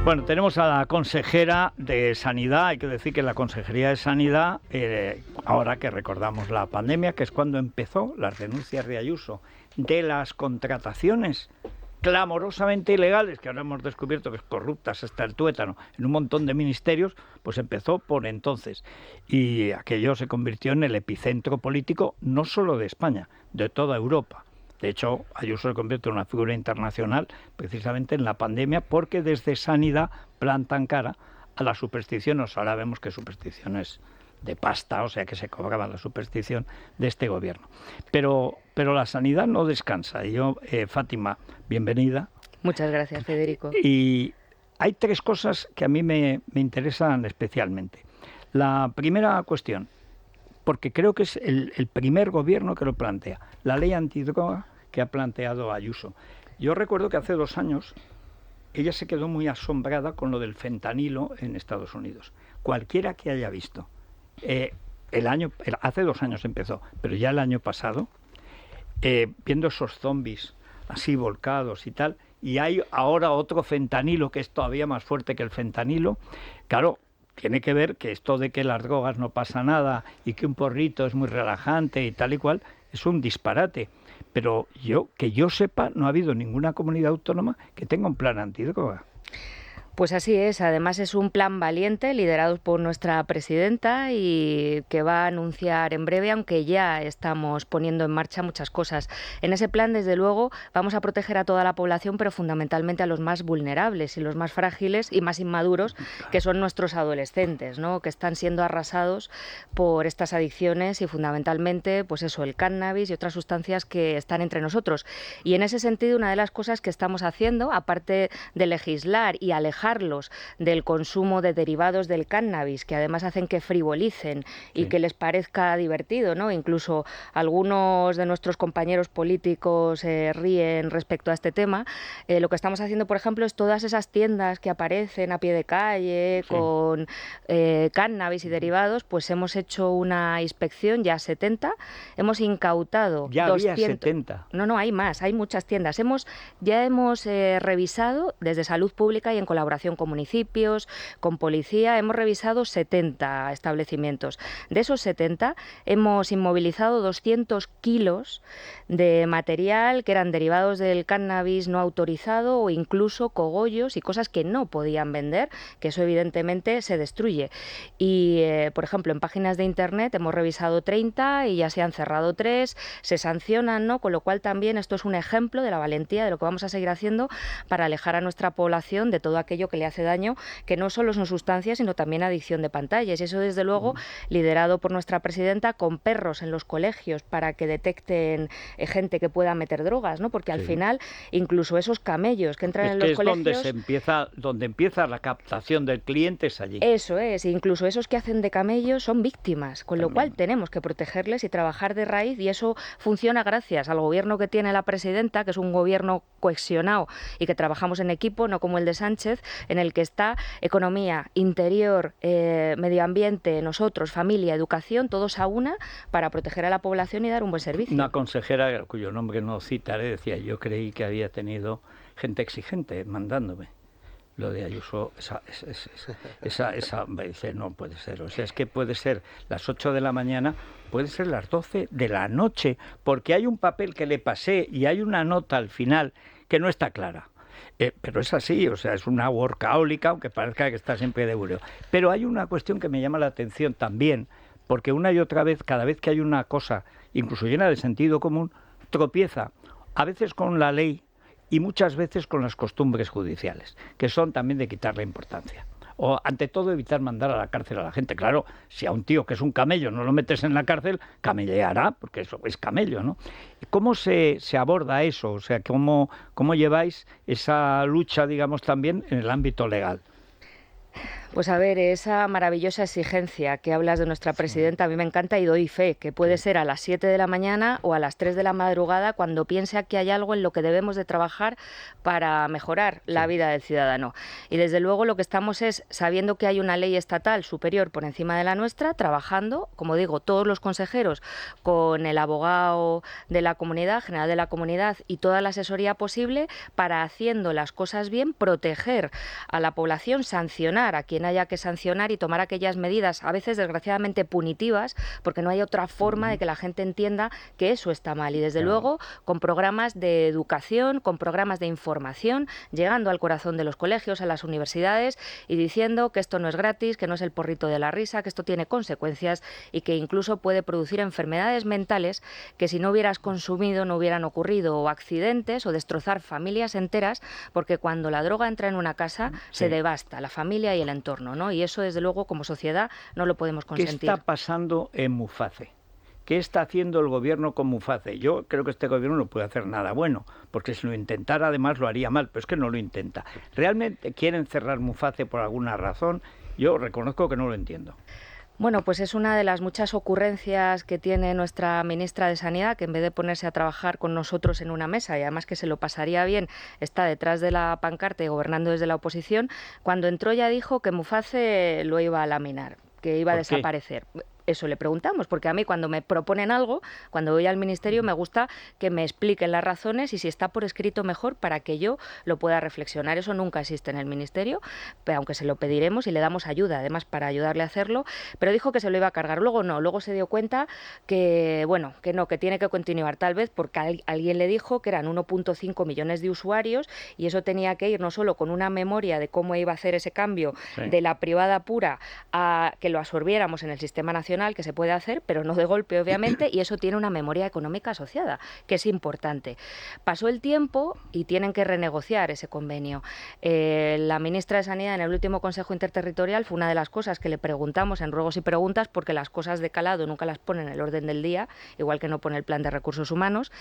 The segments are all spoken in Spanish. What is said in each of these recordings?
Bueno, tenemos a la consejera de Sanidad. Hay que decir que la Consejería de Sanidad, ahora que recordamos la pandemia, que es cuando empezó las denuncias de Ayuso de las contrataciones clamorosamente ilegales, que ahora hemos descubierto que es corruptas hasta el tuétano, en un montón de ministerios, pues empezó por entonces. Y aquello se convirtió en el epicentro político no solo de España, de toda Europa. De hecho, Ayuso se convierte en una figura internacional precisamente en la pandemia, porque desde Sanidad plantan cara a la superstición. Ahora vemos que supersticiones de pasta, o sea que se cobraba la superstición de este gobierno. Pero la sanidad no descansa. Y yo, Fátima, bienvenida. Muchas gracias, Federico. Y hay tres cosas que a mí me interesan especialmente. La primera cuestión, porque creo que es el primer gobierno que lo plantea, la ley antidroga que ha planteado Ayuso. Yo recuerdo que hace 2 años ella se quedó muy asombrada con lo del fentanilo en Estados Unidos. Cualquiera que haya visto, hace 2 años empezó, pero ya el año pasado, viendo esos zombies así volcados y tal, y hay ahora otro fentanilo que es todavía más fuerte que el fentanilo, claro. Tiene que ver que esto de que las drogas no pasa nada y que un porrito es muy relajante y tal y cual, es un disparate. Pero que yo sepa, no ha habido ninguna comunidad autónoma que tenga un plan antidroga. Pues así es, además es un plan valiente liderado por nuestra presidenta y que va a anunciar en breve, aunque ya estamos poniendo en marcha muchas cosas. En ese plan, desde luego, vamos a proteger a toda la población, pero fundamentalmente a los más vulnerables y los más frágiles y más inmaduros, que son nuestros adolescentes, ¿no? Que están siendo arrasados por estas adicciones y fundamentalmente, pues eso, el cannabis y otras sustancias que están entre nosotros. Y en ese sentido, una de las cosas que estamos haciendo, aparte de legislar y alejarlos del consumo de derivados del cannabis, que además hacen que frivolicen y que les parezca divertido, ¿no? Incluso algunos de nuestros compañeros políticos ríen respecto a este tema. Lo que estamos haciendo, por ejemplo, es todas esas tiendas que aparecen a pie de calle con cannabis y derivados, pues hemos hecho una inspección, ya 70, hemos incautado ya 200. Había 70. No, hay más, hay muchas tiendas. Ya hemos revisado desde Salud Pública y en colaboración con municipios, con policía, hemos revisado 70 establecimientos. De esos 70 hemos inmovilizado 200 kilos de material que eran derivados del cannabis no autorizado o incluso cogollos y cosas que no podían vender, que eso evidentemente se destruye. Y, por ejemplo, en páginas de internet hemos revisado 30 y ya se han cerrado 3, se sancionan, ¿no? Con lo cual también esto es un ejemplo de la valentía de lo que vamos a seguir haciendo para alejar a nuestra población de todo aquello que le hace daño, que no solo son sustancias, sino también adicción de pantallas. Y eso, desde luego, liderado por nuestra presidenta, con perros en los colegios para que detecten gente que pueda meter drogas, ¿no? Porque al final, incluso esos camellos que entran en los colegios... Donde empieza la captación del cliente es allí. Eso es, incluso esos que hacen de camellos son víctimas, con lo cual tenemos que protegerles y trabajar de raíz, y eso funciona gracias al gobierno que tiene la presidenta, que es un gobierno cohesionado y que trabajamos en equipo, no como el de Sánchez, en el que está economía, interior, medio ambiente, nosotros, familia, educación, todos a una para proteger a la población y dar un buen servicio. Una consejera cuyo nombre no citaré decía: yo creí que había tenido gente exigente mandándome. Lo de Ayuso, dice, no puede ser. O sea, es que puede ser las 8 de la mañana, puede ser las 12 de la noche, porque hay un papel que le pasé y hay una nota al final que no está clara. Pero es así, o sea, es una workahólica, aunque parezca que está siempre de bureo. Pero hay una cuestión que me llama la atención también, porque una y otra vez, cada vez que hay una cosa, incluso llena de sentido común, tropieza, a veces con la ley y muchas veces con las costumbres judiciales, que son también de quitarle importancia. O, ante todo, evitar mandar a la cárcel a la gente. Claro, si a un tío que es un camello no lo metes en la cárcel, camelleará, porque eso es camello, ¿no? ¿Cómo se aborda eso? O sea, ¿cómo lleváis esa lucha, digamos, también en el ámbito legal? Pues a ver, esa maravillosa exigencia que hablas de nuestra presidenta, a mí me encanta y doy fe, que puede ser a las 7 de la mañana o a las 3 de la madrugada cuando piense que hay algo en lo que debemos de trabajar para mejorar la vida del ciudadano. Y desde luego lo que estamos es, sabiendo que hay una ley estatal superior por encima de la nuestra, trabajando, como digo, todos los consejeros con el abogado de la comunidad, general de la comunidad y toda la asesoría posible para, haciendo las cosas bien, proteger a la población, sancionar a quien haya que sancionar y tomar aquellas medidas, a veces desgraciadamente punitivas, porque no hay otra forma de que la gente entienda que eso está mal. Y desde luego con programas de educación, con programas de información, llegando al corazón de los colegios, a las universidades y diciendo que esto no es gratis, que no es el porrito de la risa, que esto tiene consecuencias y que incluso puede producir enfermedades mentales que si no hubieras consumido no hubieran ocurrido, o accidentes, o destrozar familias enteras, porque cuando la droga entra en una casa se devasta la familia y el entorno, ¿no? Y eso, desde luego, como sociedad no lo podemos consentir. ¿Qué está pasando en Muface? ¿Qué está haciendo el gobierno con Muface? Yo creo que este gobierno no puede hacer nada bueno, porque si lo intentara además lo haría mal, pero es que no lo intenta. ¿Realmente quieren cerrar Muface por alguna razón? Yo reconozco que no lo entiendo. Bueno, pues es una de las muchas ocurrencias que tiene nuestra ministra de Sanidad, que en vez de ponerse a trabajar con nosotros en una mesa, y además que se lo pasaría bien, está detrás de la pancarta y gobernando desde la oposición. Cuando entró ya dijo que Muface lo iba a laminar, que iba a desaparecer. Eso le preguntamos, porque a mí cuando me proponen algo, cuando voy al ministerio, me gusta que me expliquen las razones y si está por escrito mejor para que yo lo pueda reflexionar. Eso nunca existe en el ministerio, aunque se lo pediremos y le damos ayuda, además, para ayudarle a hacerlo, pero dijo que se lo iba a cargar. Luego no, luego se dio cuenta que, bueno, que no, que tiene que continuar, tal vez porque alguien le dijo que eran 1,5 millones de usuarios y eso tenía que ir no solo con una memoria de cómo iba a hacer ese cambio de la privada pura a que lo absorbiéramos en el sistema nacional, que se puede hacer, pero no de golpe, obviamente, y eso tiene una memoria económica asociada, que es importante. Pasó el tiempo y tienen que renegociar ese convenio. La ministra de Sanidad en el último Consejo Interterritorial fue una de las cosas que le preguntamos en ruegos y preguntas, porque las cosas de calado nunca las pone en el orden del día, igual que no pone el plan de recursos humanos,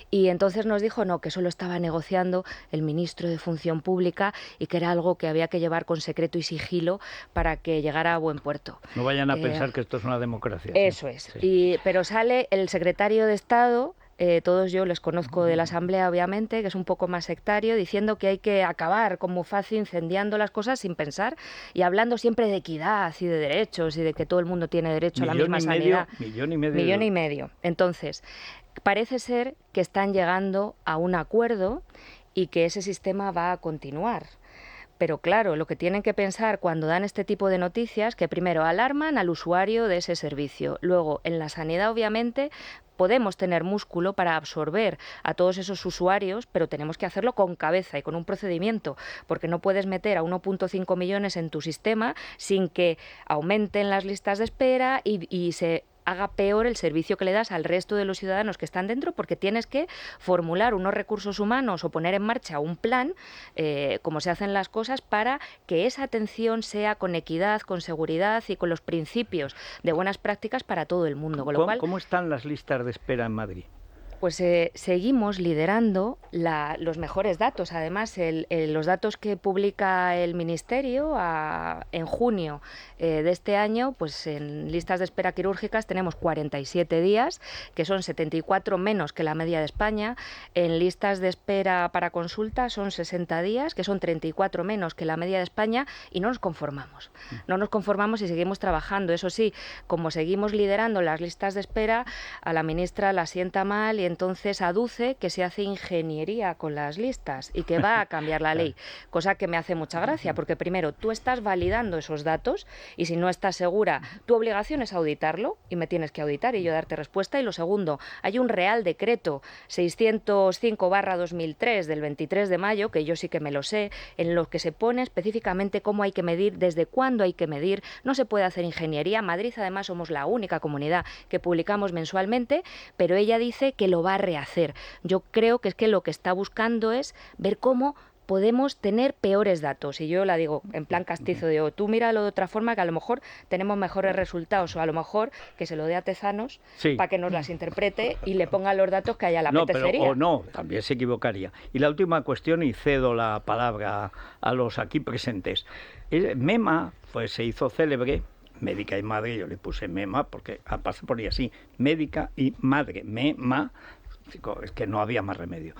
y entonces nos dijo no, que eso lo estaba negociando el ministro de Función Pública y que era algo que había que llevar con secreto y sigilo para que llegara a buen puerto. No vayan a pensar que esto es una democracia. Eso es. Sí. Pero sale el secretario de Estado, todos yo les conozco de la Asamblea, obviamente, que es un poco más sectario, diciendo que hay que acabar con Muface, incendiando las cosas sin pensar y hablando siempre de equidad y de derechos y de que todo el mundo tiene derecho a la misma sanidad. Millón y medio. Millón y medio. Entonces, parece ser que están llegando a un acuerdo y que ese sistema va a continuar. Pero claro, lo que tienen que pensar cuando dan este tipo de noticias, que primero alarman al usuario de ese servicio. Luego, en la sanidad, obviamente, podemos tener músculo para absorber a todos esos usuarios, pero tenemos que hacerlo con cabeza y con un procedimiento, porque no puedes meter a 1,5 millones en tu sistema sin que aumenten las listas de espera y se haga peor el servicio que le das al resto de los ciudadanos que están dentro, porque tienes que formular unos recursos humanos o poner en marcha un plan, como se hacen las cosas, para que esa atención sea con equidad, con seguridad y con los principios de buenas prácticas para todo el mundo. Con lo cual, ¿cómo están las listas de espera en Madrid? Pues seguimos liderando los mejores datos. Además, los datos que publica el Ministerio en junio de este año, pues en listas de espera quirúrgicas tenemos 47 días, que son 74 menos que la media de España. En listas de espera para consulta son 60 días, que son 34 menos que la media de España, y no nos conformamos. No nos conformamos y seguimos trabajando. Eso sí, como seguimos liderando las listas de espera, a la ministra la sienta mal y entonces aduce que se hace ingeniería con las listas y que va a cambiar la ley, cosa que me hace mucha gracia, porque primero tú estás validando esos datos y si no estás segura, tu obligación es auditarlo y me tienes que auditar y yo darte respuesta. Y lo segundo, hay un Real Decreto 605/2003 del 23 de mayo, que yo sí que me lo sé, en los que se pone específicamente cómo hay que medir, desde cuándo hay que medir. No se puede hacer ingeniería. Madrid, además, somos la única comunidad que publicamos mensualmente, pero ella dice que lo va a rehacer. Yo creo que es que lo que está buscando es ver cómo podemos tener peores datos. Y yo la digo en plan castizo, digo, tú míralo de otra forma, que a lo mejor tenemos mejores resultados, o a lo mejor que se lo dé a Tezanos para que nos las interprete y le ponga los datos que a ella le apetecería. Pero, o no, también se equivocaría. Y la última cuestión, y cedo la palabra a los aquí presentes. Mema, pues se hizo célebre, médica y madre, yo le puse Mema, porque aparte ponía así, médica y madre, Mema, es que no había más remedio.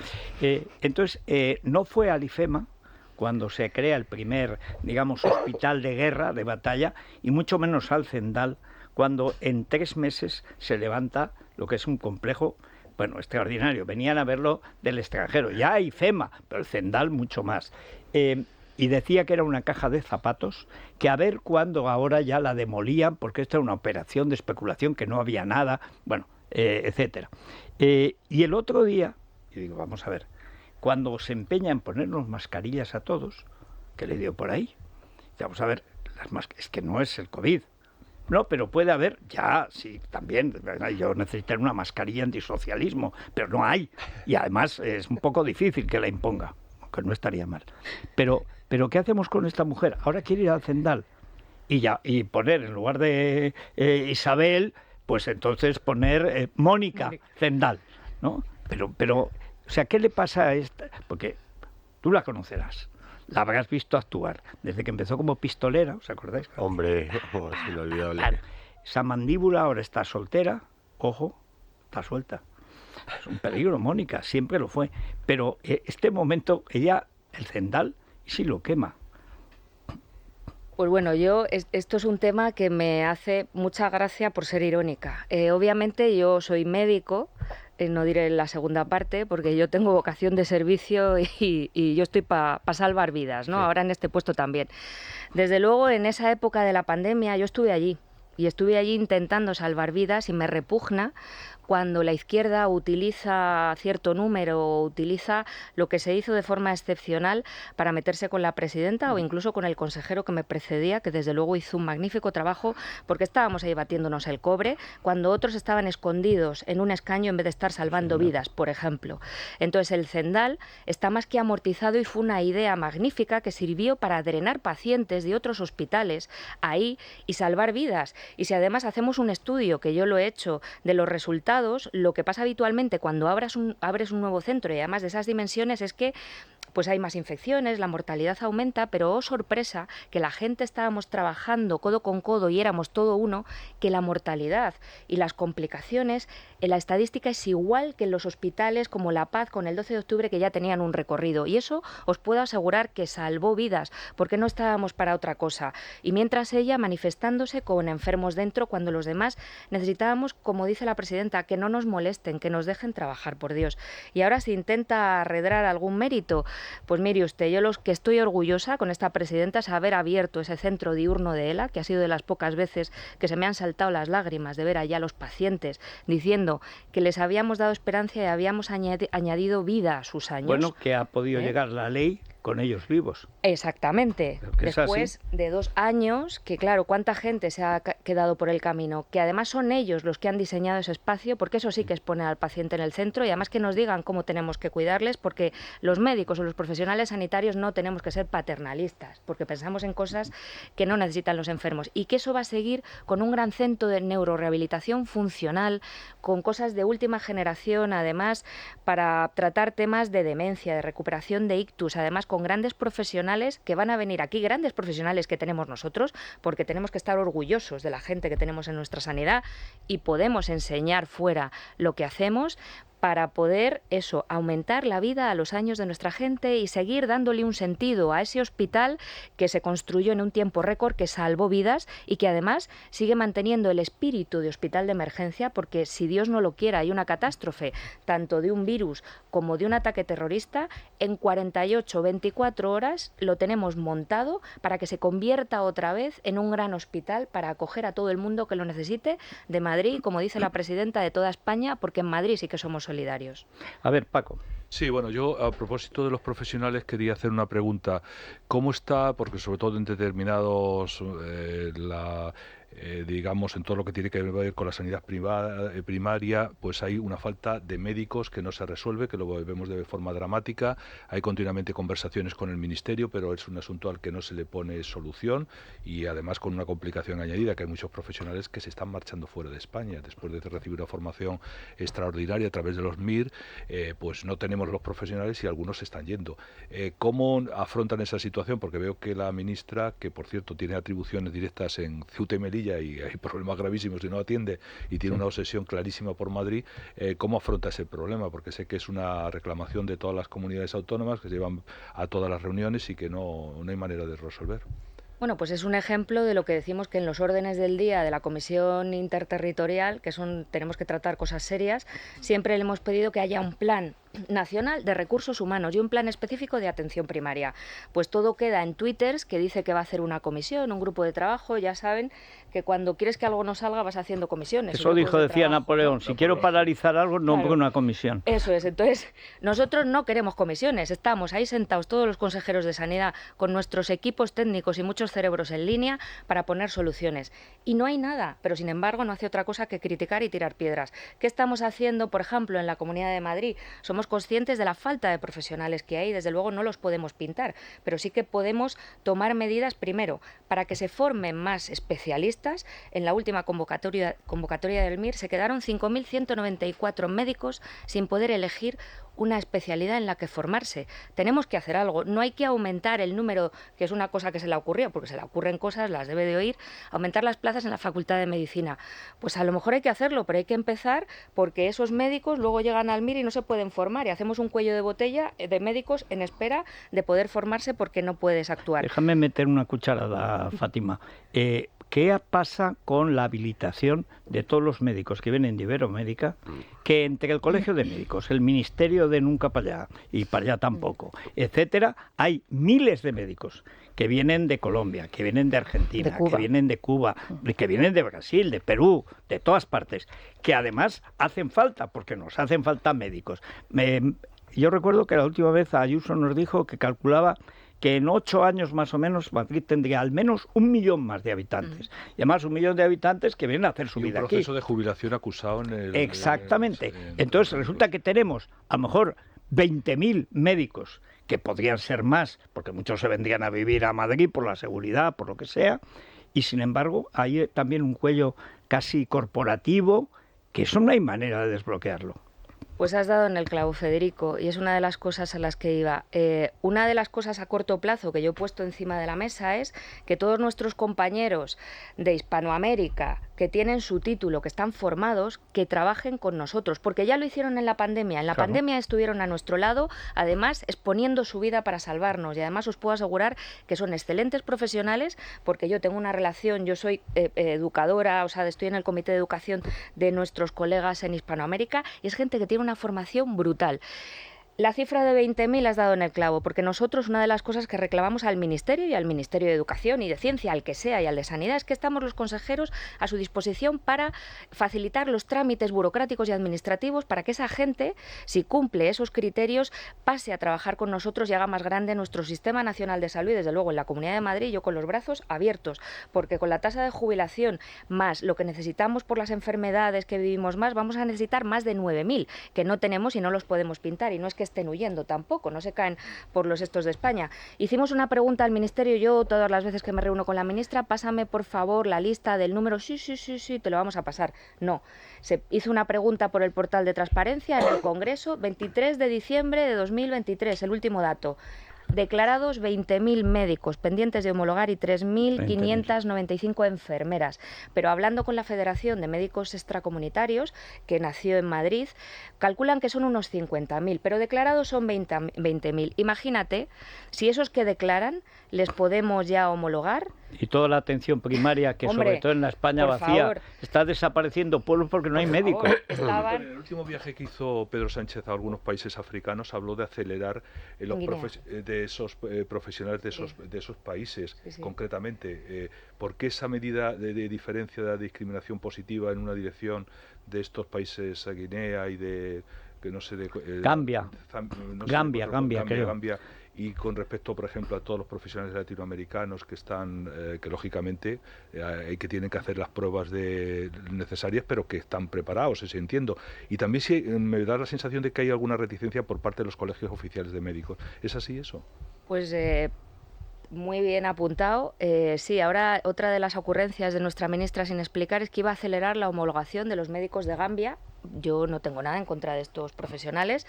Entonces, no fue al IFEMA cuando se crea el primer, digamos, hospital de guerra, de batalla, y mucho menos al Zendal, cuando en 3 meses se levanta lo que es un complejo, bueno, extraordinario. Venían a verlo del extranjero. Ya hay IFEMA, pero el Zendal mucho más. Y decía que era una caja de zapatos, que a ver cuándo ahora ya la demolían, porque esta era una operación de especulación, que no había nada, bueno, etcétera. Y el otro día, y digo, vamos a ver, cuando se empeña en ponernos mascarillas a todos, ¿qué le dio por ahí? Vamos a ver, es que no es el COVID. No, pero puede haber, ya, sí, también, yo necesito una mascarilla antisocialismo, pero no hay. Y además es un poco difícil que la imponga, aunque no estaría mal. Pero ¿qué hacemos con esta mujer? Ahora quiere ir al Zendal y poner en lugar de Isabel, pues entonces poner Mónica Zendal, ¿no? Pero, o sea, ¿qué le pasa a esta? Porque tú la conocerás, la habrás visto actuar desde que empezó como pistolera, ¿os acordáis? Hombre, es inolvidable. Claro. Esa mandíbula ahora está soltera, ojo, está suelta. Es un peligro, Mónica, siempre lo fue. Pero este momento, ella, el Zendal, sí lo quema. Pues bueno, esto es un tema que me hace mucha gracia por ser irónica. Obviamente yo soy médico, no diré la segunda parte, porque yo tengo vocación de servicio y yo estoy para salvar vidas, ¿no? Sí. Ahora en este puesto también. Desde luego, en esa época de la pandemia yo estuve allí. Y estuve allí intentando salvar vidas y me repugna cuando la izquierda utiliza cierto número o utiliza lo que se hizo de forma excepcional para meterse con la presidenta o incluso con el consejero que me precedía, que desde luego hizo un magnífico trabajo, porque estábamos ahí batiéndonos el cobre cuando otros estaban escondidos en un escaño en vez de estar salvando vidas, por ejemplo. Entonces el Zendal está más que amortizado y fue una idea magnífica que sirvió para drenar pacientes de otros hospitales ahí y salvar vidas. Y si además hacemos un estudio, que yo lo he hecho, de los resultados, lo que pasa habitualmente cuando abres un nuevo centro y además de esas dimensiones es que pues hay más infecciones, la mortalidad aumenta, pero oh sorpresa, que la gente estábamos trabajando codo con codo y éramos todo uno, que la mortalidad y las complicaciones, en la estadística es igual que en los hospitales como La Paz con el 12 de octubre que ya tenían un recorrido. Y eso os puedo asegurar que salvó vidas, porque no estábamos para otra cosa. Y mientras ella manifestándose con enfermos dentro, cuando los demás necesitábamos, como dice la presidenta, que no nos molesten, que nos dejen trabajar, por Dios. Y ahora se intenta arredrar algún mérito. Pues mire usted, yo los que estoy orgullosa con esta presidenta es haber abierto ese centro diurno de ELA, que ha sido de las pocas veces que se me han saltado las lágrimas de ver allá a los pacientes diciendo que les habíamos dado esperanza y habíamos añadido vida a sus años. Bueno, que ha podido llegar la ley con ellos vivos. Exactamente. Después de 2 años, que claro, cuánta gente se ha quedado por el camino, que además son ellos los que han diseñado ese espacio, porque eso sí que es poner al paciente en el centro y además que nos digan cómo tenemos que cuidarles, porque los médicos o los profesionales sanitarios no tenemos que ser paternalistas, porque pensamos en cosas que no necesitan los enfermos y que eso va a seguir con un gran centro de neurorehabilitación funcional, con cosas de última generación, además, para tratar temas de demencia, de recuperación de ictus, además con grandes profesionales que van a venir aquí, grandes profesionales que tenemos nosotros, porque tenemos que estar orgullosos de la gente que tenemos en nuestra sanidad y podemos enseñar fuera lo que hacemos para poder aumentar la vida a los años de nuestra gente y seguir dándole un sentido a ese hospital que se construyó en un tiempo récord, que salvó vidas y que además sigue manteniendo el espíritu de hospital de emergencia, porque si Dios no lo quiera hay una catástrofe, tanto de un virus como de un ataque terrorista, en 48 o 24 horas lo tenemos montado para que se convierta otra vez en un gran hospital para acoger a todo el mundo que lo necesite, de Madrid, como dice la presidenta, de toda España, porque en Madrid sí que somos solidarios. A ver, Paco. Sí, bueno, yo a propósito de los profesionales quería hacer una pregunta. ¿Cómo está, porque sobre todo en determinados, digamos, en todo lo que tiene que ver con la sanidad primaria, pues hay una falta de médicos que no se resuelve, que lo vemos de forma dramática. Hay continuamente conversaciones con el Ministerio, pero es un asunto al que no se le pone solución, y además con una complicación añadida, que hay muchos profesionales que se están marchando fuera de España después de recibir una formación extraordinaria a través de los MIR. Pues no tenemos los profesionales y algunos se están yendo. ¿Cómo afrontan esa situación? Porque veo que la ministra, que por cierto tiene atribuciones directas en Ceuta y Melilla y hay problemas gravísimos y no atiende, y tiene una obsesión clarísima por Madrid, ¿cómo afronta ese problema? Porque sé que es una reclamación de todas las comunidades autónomas que se llevan a todas las reuniones y que no hay manera de resolver. Bueno, pues es un ejemplo de lo que decimos que en los órdenes del día de la Comisión Interterritorial, tenemos que tratar cosas serias, siempre le hemos pedido que haya un plan nacional de recursos humanos y un plan específico de atención primaria. Pues todo queda en twitters, que dice que va a hacer una comisión, un grupo de trabajo. Ya saben que cuando quieres que algo no salga vas haciendo comisiones. Eso decía Napoleón, ¿no? Si quiero paralizar algo, no pongo una comisión. Eso es. Entonces, nosotros no queremos comisiones, estamos ahí sentados todos los consejeros de sanidad con nuestros equipos técnicos y muchos cerebros en línea para poner soluciones. Y no hay nada, pero sin embargo no hace otra cosa que criticar y tirar piedras. ¿Qué estamos haciendo, por ejemplo, en la Comunidad de Madrid? Somos conscientes de la falta de profesionales que hay, desde luego no los podemos pintar, pero sí que podemos tomar medidas, primero, para que se formen más especialistas. En la última convocatoria del MIR se quedaron 5.194 médicos sin poder elegir una especialidad en la que formarse. Tenemos que hacer algo. No hay que aumentar el número, que es una cosa que se le ocurrió, porque se le ocurren cosas, las debe de oír, aumentar las plazas en la Facultad de Medicina. Pues a lo mejor hay que hacerlo, pero hay que empezar, porque esos médicos luego llegan al MIR y no se pueden formar, y hacemos un cuello de botella de médicos en espera de poder formarse porque no puedes actuar. Déjame meter una cucharada, Fátima. ¿Qué pasa con la habilitación de todos los médicos que vienen de Iberoamérica, que entre el Colegio de Médicos, el Ministerio de Nunca para allá y para allá tampoco, etcétera, hay miles de médicos que vienen de Colombia, que vienen de Argentina, que vienen de Cuba, que vienen de Brasil, de Perú, de todas partes, que además hacen falta, porque nos hacen falta médicos? Yo recuerdo que la última vez Ayuso nos dijo que calculaba que en 8 años más o menos Madrid tendría al menos 1 millón más de habitantes. Y además 1 millón de habitantes que vienen a hacer su vida aquí. Un proceso de jubilación acusado en el... Exactamente. Entonces resulta que tenemos a lo mejor 20.000 médicos, que podrían ser más, porque muchos se vendrían a vivir a Madrid por la seguridad, por lo que sea, y sin embargo hay también un cuello casi corporativo, que eso no hay manera de desbloquearlo. Pues has dado en el clavo, Federico, y es una de las cosas a las que iba. Una de las cosas a corto plazo que yo he puesto encima de la mesa es que todos nuestros compañeros de Hispanoamérica que tienen su título, que están formados, que trabajen con nosotros, porque ya lo hicieron en la pandemia. En la pandemia estuvieron a nuestro lado, además exponiendo su vida para salvarnos, y además os puedo asegurar que son excelentes profesionales, porque yo tengo una relación, yo soy educadora, o sea, estoy en el comité de educación de nuestros colegas en Hispanoamérica, y es gente que tiene una formación brutal. La cifra de 20.000 has dado en el clavo, porque nosotros una de las cosas que reclamamos al Ministerio y al Ministerio de Educación y de Ciencia, al que sea, y al de Sanidad, es que estamos los consejeros a su disposición para facilitar los trámites burocráticos y administrativos para que esa gente, si cumple esos criterios, pase a trabajar con nosotros y haga más grande nuestro Sistema Nacional de Salud. Y desde luego en la Comunidad de Madrid yo con los brazos abiertos, porque con la tasa de jubilación más lo que necesitamos por las enfermedades que vivimos más, vamos a necesitar más de 9.000, que no tenemos y no los podemos pintar, y no es que estén huyendo tampoco, no se caen por los estos de España. Hicimos una pregunta al Ministerio, yo todas las veces que me reúno con la ministra, pásame por favor la lista del número, sí, te lo vamos a pasar. No, se hizo una pregunta por el portal de transparencia en el Congreso, 23 de diciembre de 2023, el último dato. Declarados 20.000 médicos pendientes de homologar y 3.595 enfermeras. Pero hablando con la Federación de Médicos Extracomunitarios, que nació en Madrid, calculan que son unos 50.000, pero declarados son 20.000. Imagínate si esos que declaran les podemos ya homologar. Y toda la atención primaria, que sobre todo en la España vacía, está desapareciendo pueblos porque no hay médicos. En el último viaje que hizo Pedro Sánchez a algunos países africanos habló de acelerar de esos profesionales de esos países, concretamente. ¿Por qué esa medida de diferencia de discriminación positiva en una dirección de estos países, Guinea y de que no sé de... Gambia. No sé Gambia, creo. Gambia. Y con respecto, por ejemplo, a todos los profesionales latinoamericanos que están, que lógicamente que tienen que hacer las pruebas necesarias, pero que están preparados, eso entiendo. Y también sí, me da la sensación de que hay alguna reticencia por parte de los colegios oficiales de médicos. ¿Es así eso? Pues muy bien apuntado. Sí, ahora otra de las ocurrencias de nuestra ministra sin explicar es que iba a acelerar la homologación de los médicos de Gambia. Yo no tengo nada en contra de estos profesionales.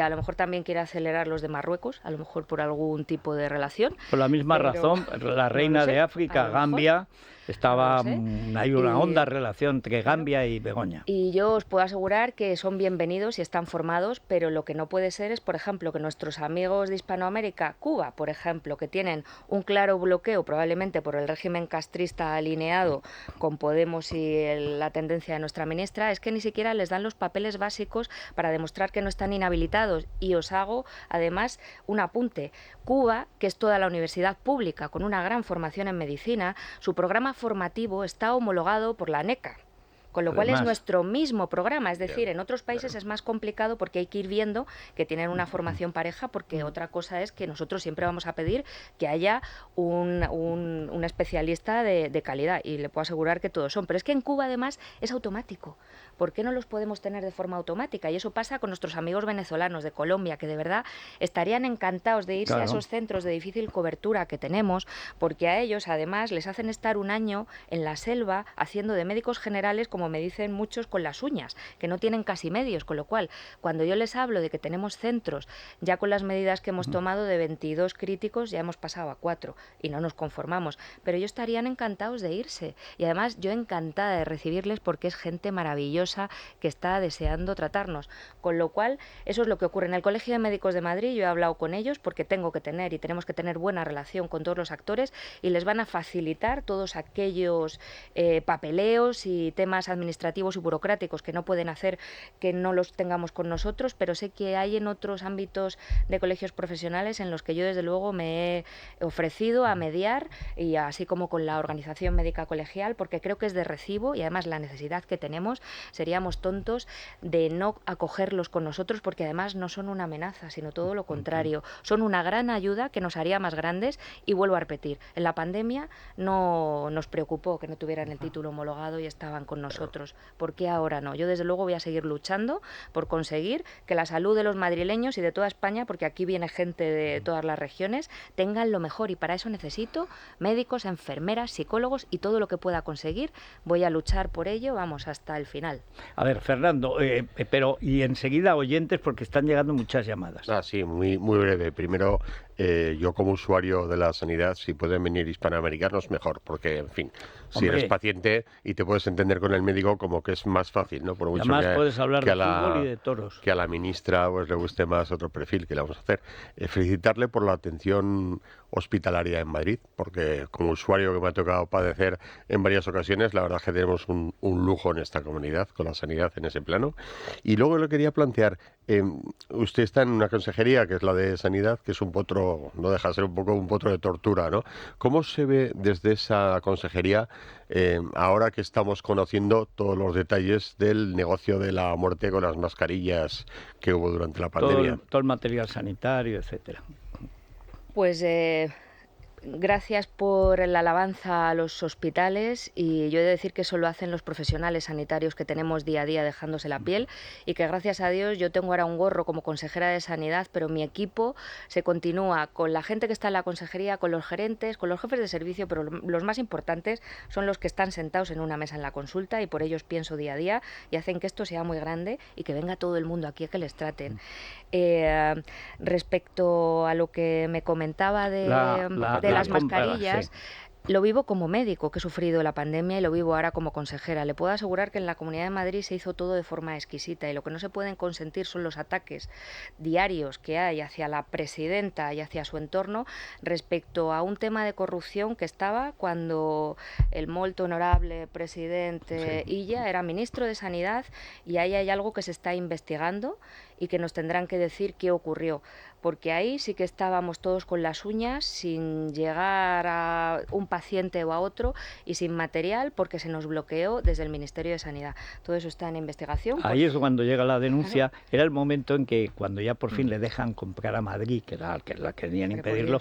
A lo mejor también quiere acelerar los de Marruecos, a lo mejor por algún tipo de relación. Por la misma razón, la reina no sé, de África, Gambia, estaba hay una honda relación entre Gambia y Begoña. Y yo os puedo asegurar que son bienvenidos y están formados, pero lo que no puede ser es, por ejemplo, que nuestros amigos de Hispanoamérica, Cuba, por ejemplo, que tienen un claro bloqueo probablemente por el régimen castrista alineado con Podemos y la tendencia de nuestra ministra, es que ni siquiera les dan los papeles básicos para demostrar que no están inhabilitados. Y os hago, además, un apunte. Cuba, que es toda la universidad pública con una gran formación en medicina, su programa formativo está homologado por la ANECA. Con lo cual es nuestro mismo programa, es decir, en otros países es más complicado porque hay que ir viendo que tienen una formación pareja, porque otra cosa es que nosotros siempre vamos a pedir que haya un especialista de calidad, y le puedo asegurar que todos son. Pero es que en Cuba además es automático. ¿Por qué no los podemos tener de forma automática? Y eso pasa con nuestros amigos venezolanos de Colombia, que de verdad estarían encantados de irse a esos centros de difícil cobertura que tenemos, porque a ellos además les hacen estar un año en la selva haciendo de médicos generales, como me dicen muchos, con las uñas, que no tienen casi medios, con lo cual cuando yo les hablo de que tenemos centros, ya con las medidas que hemos tomado de 22 críticos, ya hemos pasado a 4 y no nos conformamos, pero ellos estarían encantados de irse, y además yo encantada de recibirles porque es gente maravillosa que está deseando tratarnos, con lo cual eso es lo que ocurre en el Colegio de Médicos de Madrid. Yo he hablado con ellos porque tengo que tener y tenemos que tener buena relación con todos los actores, y les van a facilitar todos aquellos papeleos y temas administrativos y burocráticos que no pueden hacer que no los tengamos con nosotros, pero sé que hay en otros ámbitos de colegios profesionales en los que yo desde luego me he ofrecido a mediar, y así como con la organización médica colegial, porque creo que es de recibo, y además la necesidad que tenemos, seríamos tontos de no acogerlos con nosotros, porque además no son una amenaza, sino todo lo contrario, son una gran ayuda que nos haría más grandes. Y vuelvo a repetir, en la pandemia no nos preocupó que no tuvieran el título homologado y estaban con nosotros. ¿Por qué ahora no? Yo desde luego voy a seguir luchando por conseguir que la salud de los madrileños y de toda España, porque aquí viene gente de todas las regiones, tengan lo mejor, y para eso necesito médicos, enfermeras, psicólogos, y todo lo que pueda conseguir voy a luchar por ello, vamos, hasta el final. A ver, Fernando, pero y enseguida oyentes, porque están llegando muchas llamadas. Sí, muy breve. Primero, yo como usuario de la sanidad, si pueden venir hispanoamericanos, mejor, porque, en fin, si eres paciente y te puedes entender con el médico, como que es más fácil, ¿no? Por mucho además puedes hablar de fútbol y de toros. Que a la ministra pues le guste más otro perfil que le vamos a hacer. Felicitarle por la atención hospitalaria en Madrid, porque como usuario que me ha tocado padecer en varias ocasiones, la verdad es que tenemos un lujo en esta comunidad con la sanidad en ese plano. Y luego le quería plantear, usted está en una consejería que es la de sanidad, que es un potro, no deja de ser un poco un potro de tortura, ¿no? ¿Cómo se ve desde esa consejería ahora que estamos conociendo todos los detalles del negocio de la muerte con las mascarillas que hubo durante la pandemia? Todo el material sanitario, etcétera. Pues gracias por la alabanza a los hospitales, y yo he de decir que eso lo hacen los profesionales sanitarios que tenemos día a día dejándose la piel, y que gracias a Dios yo tengo ahora un gorro como consejera de sanidad, pero mi equipo se continúa con la gente que está en la consejería, con los gerentes, con los jefes de servicio, pero los más importantes son los que están sentados en una mesa en la consulta, y por ellos pienso día a día y hacen que esto sea muy grande y que venga todo el mundo aquí a que les traten. Respecto a lo que me comentaba de las mascarillas, lo vivo como médico que he sufrido la pandemia, y lo vivo ahora como consejera. Le puedo asegurar que en la Comunidad de Madrid se hizo todo de forma exquisita, y lo que no se pueden consentir son los ataques diarios que hay hacia la presidenta y hacia su entorno respecto a un tema de corrupción que estaba cuando el molt honorable presidente Illa era ministro de Sanidad, y ahí hay algo que se está investigando y que nos tendrán que decir qué ocurrió, porque ahí sí que estábamos todos con las uñas, sin llegar a un paciente o a otro y sin material porque se nos bloqueó desde el Ministerio de Sanidad. Todo eso está en investigación. Ahí es cuando llega la denuncia. Claro. Era el momento en que cuando ya por fin le dejan comprar a Madrid, que era la que querían impedirlo,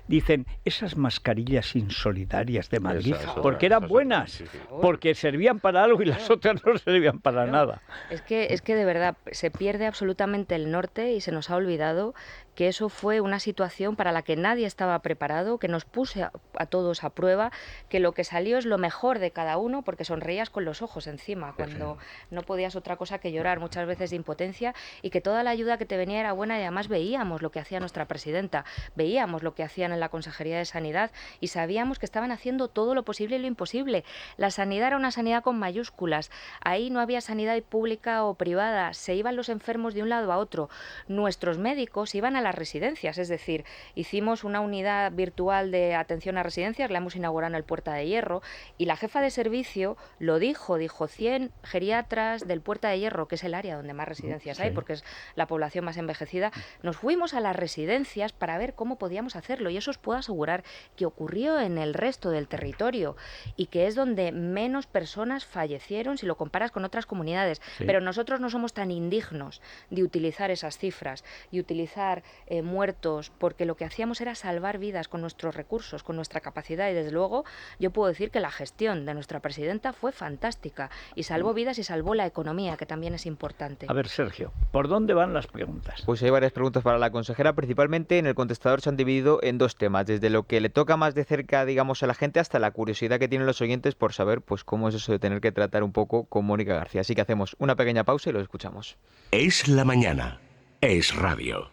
dicen esas mascarillas insolidarias de Madrid, porque eran buenas, sí. Porque servían para algo y las otras no servían para nada. Es que de verdad se pierde absolutamente el norte y se nos ha olvidado que eso fue una situación para la que nadie estaba preparado, que nos puse a todos a prueba, que lo que salió es lo mejor de cada uno, porque sonreías con los ojos encima, cuando no podías otra cosa que llorar, muchas veces de impotencia, y que toda la ayuda que te venía era buena, y además veíamos lo que hacía nuestra presidenta, veíamos lo que hacían en la Consejería de Sanidad y sabíamos que estaban haciendo todo lo posible y lo imposible. La sanidad era una sanidad con mayúsculas, ahí no había sanidad pública o privada, se iban los enfermos de un lado a otro, nuestros médicos iban a las residencias, es decir, hicimos una unidad virtual de atención a residencias, la hemos inaugurado en el Puerta de Hierro, y la jefa de servicio lo dijo 100 geriatras del Puerta de Hierro, que es el área donde más residencias hay, porque es la población más envejecida, nos fuimos a las residencias para ver cómo podíamos hacerlo, y eso os puedo asegurar que ocurrió en el resto del territorio, y que es donde menos personas fallecieron si lo comparas con otras comunidades, pero nosotros no somos tan indignos de utilizar esas cifras y utilizar muertos, porque lo que hacíamos era salvar vidas con nuestros recursos, con nuestra capacidad, y desde luego yo puedo decir que la gestión de nuestra presidenta fue fantástica y salvó vidas y salvó la economía, que también es importante. A ver, Sergio, ¿por dónde van las preguntas? Pues hay varias preguntas para la consejera, principalmente en el contestador se han dividido en dos temas, desde lo que le toca más de cerca, digamos, a la gente, hasta la curiosidad que tienen los oyentes por saber pues cómo es eso de tener que tratar un poco con Mónica García. Así que hacemos una pequeña pausa y lo escuchamos. Es la mañana, es radio.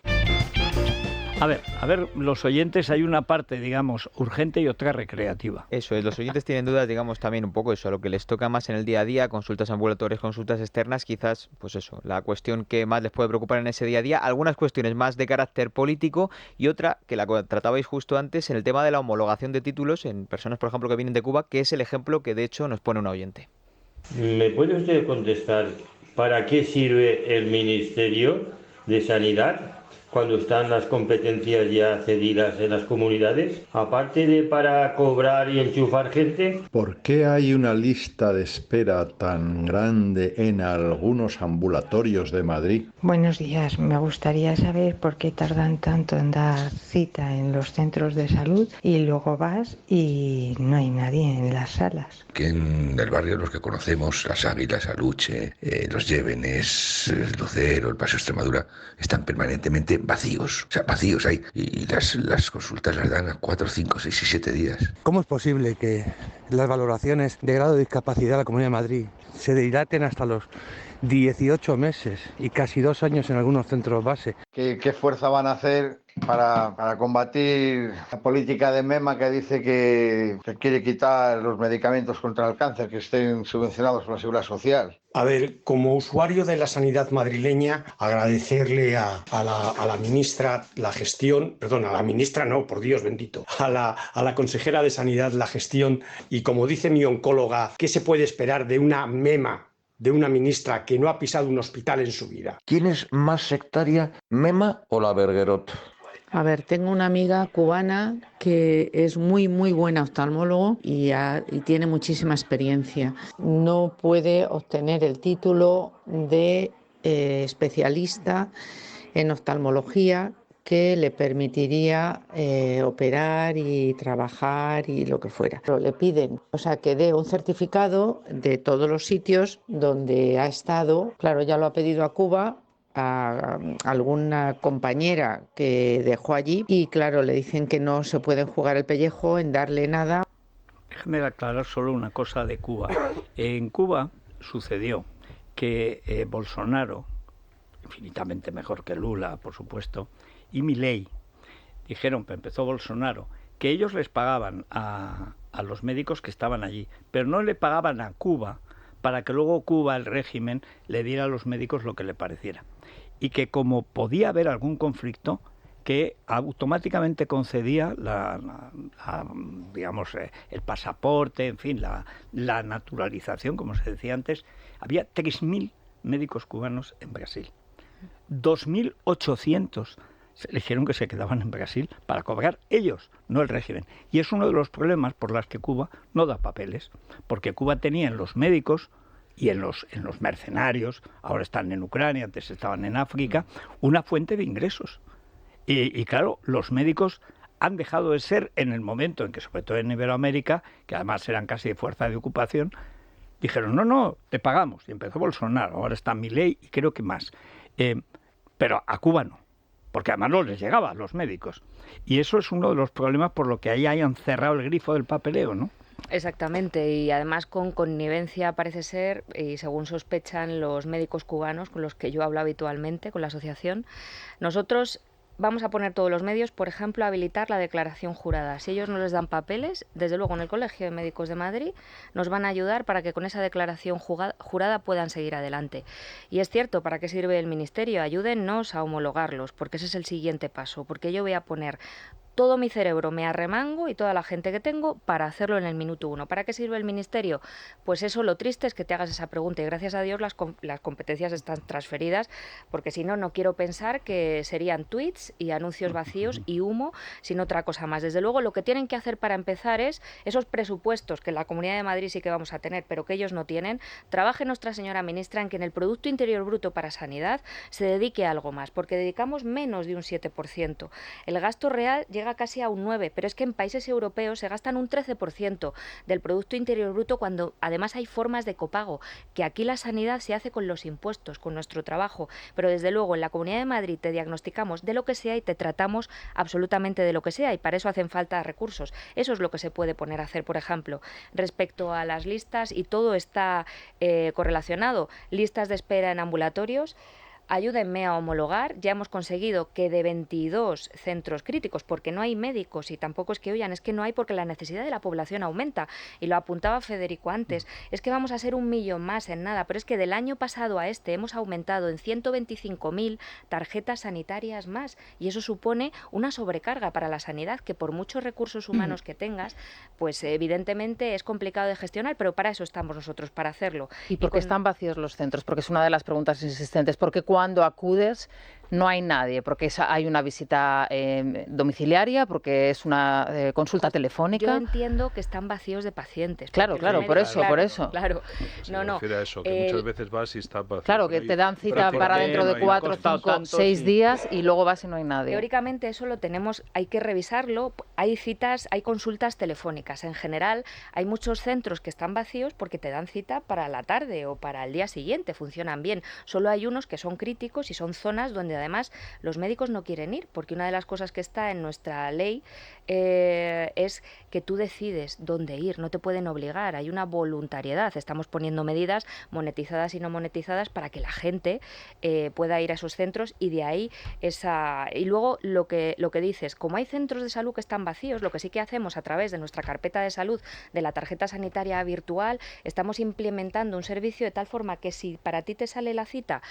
A ver, los oyentes, hay una parte, digamos, urgente y otra recreativa. Eso es, los oyentes tienen dudas, digamos, también un poco eso, a lo que les toca más en el día a día, consultas ambulatorias, consultas externas, quizás, pues eso, la cuestión que más les puede preocupar en ese día a día, algunas cuestiones más de carácter político y otra, que la tratabais justo antes, en el tema de la homologación de títulos en personas, por ejemplo, que vienen de Cuba, que es el ejemplo que de hecho nos pone un oyente. ¿Me puede usted contestar para qué sirve el Ministerio de Sanidad cuando están las competencias ya cedidas en las comunidades, aparte de para cobrar y enchufar gente? ¿Por qué hay una lista de espera tan grande en algunos ambulatorios de Madrid? Buenos días, me gustaría saber por qué tardan tanto en dar cita en los centros de salud y luego vas y no hay nadie en las salas. Que en el barrio los que conocemos, Las Águilas, Aluche, Los Llévenes, el Lucero, el Paseo Extremadura, están permanentemente vacíos, o sea, vacíos hay, y las consultas las dan a 4, 5, 6 y 7 días. ¿Cómo es posible que las valoraciones de grado de discapacidad de la Comunidad de Madrid se dilaten hasta los 18 meses y casi 2 años en algunos centros base? ¿Qué fuerza van a hacer para combatir la política de MEMA que dice que quiere quitar los medicamentos contra el cáncer que estén subvencionados por la Seguridad Social? A ver, como usuario de la sanidad madrileña, agradecerle a la ministra la gestión, perdón, a la ministra no, por Dios bendito, a la consejera de Sanidad la gestión, y como dice mi oncóloga, ¿qué se puede esperar de una MEMA, de una ministra que no ha pisado un hospital en su vida? ¿Quién es más sectaria, MEMA o la Bergerot? A ver, tengo una amiga cubana que es muy buena oftalmólogo y tiene muchísima experiencia. No puede obtener el título de especialista en oftalmología que le permitiría operar y trabajar y lo que fuera. Pero le piden, que dé un certificado de todos los sitios donde ha estado. Claro, ya lo ha pedido a Cuba, a alguna compañera que dejó allí, y claro, le dicen que no se pueden jugar el pellejo en darle nada. Déjame aclarar solo una cosa de Cuba. En Cuba sucedió que Bolsonaro, infinitamente mejor que Lula, por supuesto, y Milei, dijeron, que empezó Bolsonaro, que ellos les pagaban a los médicos que estaban allí, pero no le pagaban a Cuba para que luego Cuba, el régimen, le diera a los médicos lo que le pareciera. Y que como podía haber algún conflicto, que automáticamente concedía digamos, el pasaporte, en fin, la naturalización, como se decía antes. Había 3.000 médicos cubanos en Brasil. 2.800 eligieron que se quedaban en Brasil para cobrar ellos, no el régimen. Y es uno de los problemas por los que Cuba no da papeles, porque Cuba tenía en los médicos y en los mercenarios, ahora están en Ucrania, antes estaban en África, una fuente de ingresos. Y claro, los médicos han dejado de ser, en el momento en que, sobre todo en Iberoamérica, que además eran casi de fuerza de ocupación, dijeron, no, te pagamos. Y empezó Bolsonaro, ahora está Milei y creo que más. Pero a Cuba no, porque además no les llegaba a los médicos. Y eso es uno de los problemas por lo que ahí hayan cerrado el grifo del papeleo, ¿no? Exactamente, y además con connivencia parece ser, y según sospechan los médicos cubanos con los que yo hablo habitualmente, con la asociación, nosotros vamos a poner todos los medios, por ejemplo, a habilitar la declaración jurada. Si ellos no les dan papeles, desde luego en el Colegio de Médicos de Madrid nos van a ayudar para que con esa declaración jurada puedan seguir adelante. Y es cierto, ¿para qué sirve el Ministerio? Ayúdennos a homologarlos, porque ese es el siguiente paso, porque yo voy a poner todo mi cerebro, me arremango y toda la gente que tengo para hacerlo en el minuto 1. ¿Para qué sirve el Ministerio? Pues eso, lo triste es que te hagas esa pregunta y gracias a Dios las competencias están transferidas, porque si no, no quiero pensar que serían tweets y anuncios vacíos y humo, sin otra cosa más. Desde luego, lo que tienen que hacer para empezar es esos presupuestos que en la Comunidad de Madrid sí que vamos a tener, pero que ellos no tienen. Trabaje nuestra señora ministra en que en el Producto Interior Bruto para sanidad se dedique a algo más, porque dedicamos menos de un 7%. El gasto real llega casi a un 9%, pero es que en países europeos se gastan un 13% del Producto Interior Bruto cuando además hay formas de copago, que aquí la sanidad se hace con los impuestos, con nuestro trabajo, pero desde luego en la Comunidad de Madrid te diagnosticamos de lo que sea y te tratamos absolutamente de lo que sea y para eso hacen falta recursos. Eso es lo que se puede poner a hacer, por ejemplo, respecto a las listas y todo está correlacionado. Listas de espera en ambulatorios. Ayúdenme a homologar, ya hemos conseguido que de 22 centros críticos, porque no hay médicos y tampoco es que huyan, es que no hay porque la necesidad de la población aumenta, y lo apuntaba Federico antes, es que vamos a ser 1 millón más en nada, pero es que del año pasado a este hemos aumentado en 125.000 tarjetas sanitarias más, y eso supone una sobrecarga para la sanidad que por muchos recursos humanos que tengas, pues evidentemente es complicado de gestionar, pero para eso estamos nosotros, para hacerlo. ¿Y por qué están vacíos los centros? Porque es una de las preguntas insistentes, porque cuando acudes no hay nadie, porque hay una visita domiciliaria, porque es una consulta telefónica. Yo entiendo que están vacíos de pacientes. Claro, por eso. Claro. Se refiere a eso, que muchas veces vas y está vacío. Claro, que te dan cita para dentro de 4, 5, 6 días y luego vas y no hay nadie. Teóricamente eso lo tenemos, hay que revisarlo. Hay citas, hay consultas telefónicas. En general hay muchos centros que están vacíos porque te dan cita para la tarde o para el día siguiente, funcionan bien. Solo hay unos que son críticos y son zonas donde además los médicos no quieren ir, porque una de las cosas que está en nuestra ley es que tú decides dónde ir, no te pueden obligar, hay una voluntariedad, estamos poniendo medidas monetizadas y no monetizadas para que la gente pueda ir a esos centros y de ahí y luego lo que dices, como hay centros de salud que están vacíos, lo que sí que hacemos a través de nuestra carpeta de salud, de la tarjeta sanitaria virtual, estamos implementando un servicio de tal forma que si para ti te sale la cita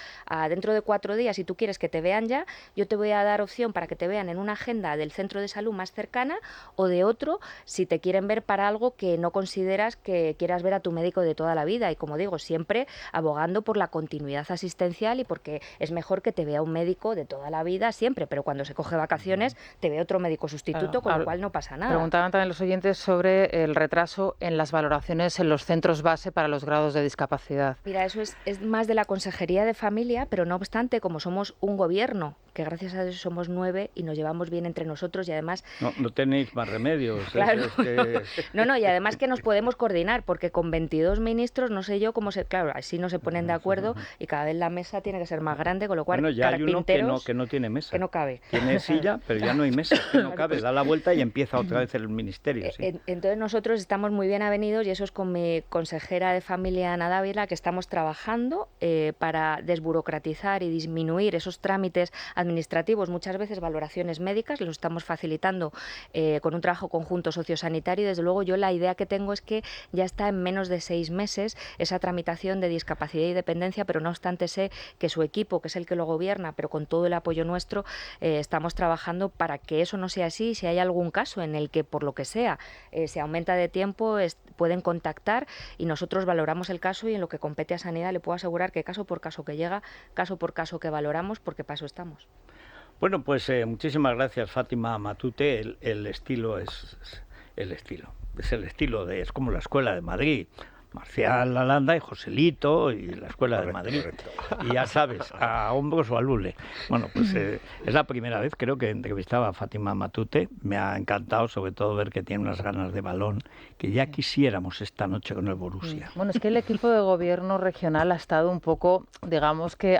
dentro de 4 días y tú quieres que te vean ya, yo te voy a dar opción para que te vean en una agenda del centro de salud más cercana o de otro si te quieren ver para algo que no consideras que quieras ver a tu médico de toda la vida. Y como digo, siempre abogando por la continuidad asistencial y porque es mejor que te vea un médico de toda la vida siempre, pero cuando se coge vacaciones te ve otro médico sustituto, con lo cual no pasa nada. Preguntaban también los oyentes sobre el retraso en las valoraciones en los centros base para los grados de discapacidad. Mira, eso es más de la Consejería de Familia, pero no obstante, como somos un gobierno, que gracias a Dios somos 9 y nos llevamos bien entre nosotros y además... No tenéis más remedios. Claro. No, y además que nos podemos coordinar, porque con 22 ministros no sé yo cómo se... Claro, así no se ponen de acuerdo y cada vez la mesa tiene que ser más grande, con lo cual ya hay uno que no tiene mesa. Que no cabe. Tiene silla, pero ya no hay mesa, que no cabe. Da la vuelta y empieza otra vez el ministerio. Sí. Entonces nosotros estamos muy bien avenidos y eso es con mi consejera de familia, Ana Dávila, que estamos trabajando para desburocratizar y disminuir esos trámites trámites administrativos, muchas veces valoraciones médicas, los estamos facilitando con un trabajo conjunto sociosanitario, y desde luego yo la idea que tengo es que ya está en menos de 6 meses esa tramitación de discapacidad y dependencia, pero no obstante sé que su equipo, que es el que lo gobierna, pero con todo el apoyo nuestro, estamos trabajando para que eso no sea así. Si hay algún caso en el que, por lo que sea, se aumenta de tiempo, pueden contactar y nosotros valoramos el caso, y en lo que compete a Sanidad le puedo asegurar que caso por caso que llega, caso por caso que valoramos, porque para eso estamos. Bueno, pues muchísimas gracias, Fátima Matute. El estilo es el estilo. Es como la Escuela de Madrid. Marcial Lalanda y Joselito y la Escuela de Madrid. Y ya sabes, a hombros o a lule. Bueno, pues es la primera vez, creo, que entrevistaba a Fátima Matute. Me ha encantado, sobre todo, ver que tiene unas ganas de balón que ya quisiéramos esta noche con el Borussia. Bueno, es que el equipo de gobierno regional ha estado un poco, digamos que,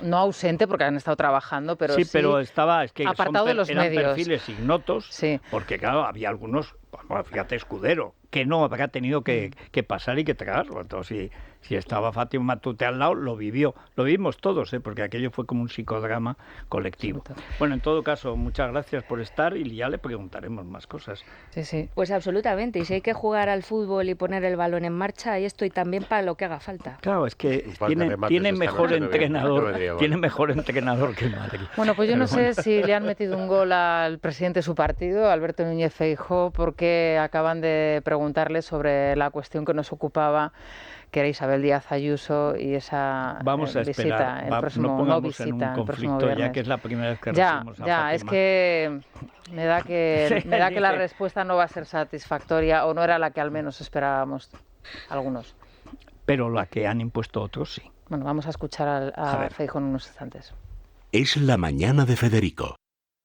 no ausente, porque han estado trabajando, pero sí, pero estaba, es que apartado de los eran medios. Perfiles ignotos, porque claro, había algunos, bueno, fíjate, Escudero, que no habrá tenido que pasar y que tragarlo. Entonces, si estaba Fátima Matute al lado, lo vivimos todos, porque aquello fue como un psicodrama colectivo. Bueno, en todo caso, muchas gracias por estar y ya le preguntaremos más cosas. Sí. Pues absolutamente, y si hay que jugar al fútbol y poner el balón en marcha, ahí estoy también para lo que haga falta. Claro, es que tiene mejor entrenador que el Madrid. Bueno, pues yo no sé si le han metido un gol al presidente de su partido, Alberto Núñez Feijóo, porque acaban de preguntarle sobre la cuestión que nos ocupaba, que era Isabel Díaz Ayuso y esa vamos a visita, esperar, el próximo, no pongamos visita, en un conflicto, ya que es la primera vez que recibimos a Fátima. Es que me da que la respuesta no va a ser satisfactoria, o no era la que al menos esperábamos algunos. Pero la que han impuesto otros, sí. Bueno, vamos a escuchar a Feijóo en unos instantes. Es la mañana de Federico,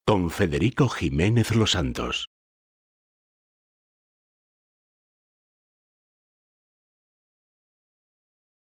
con Federico Jiménez Los Santos.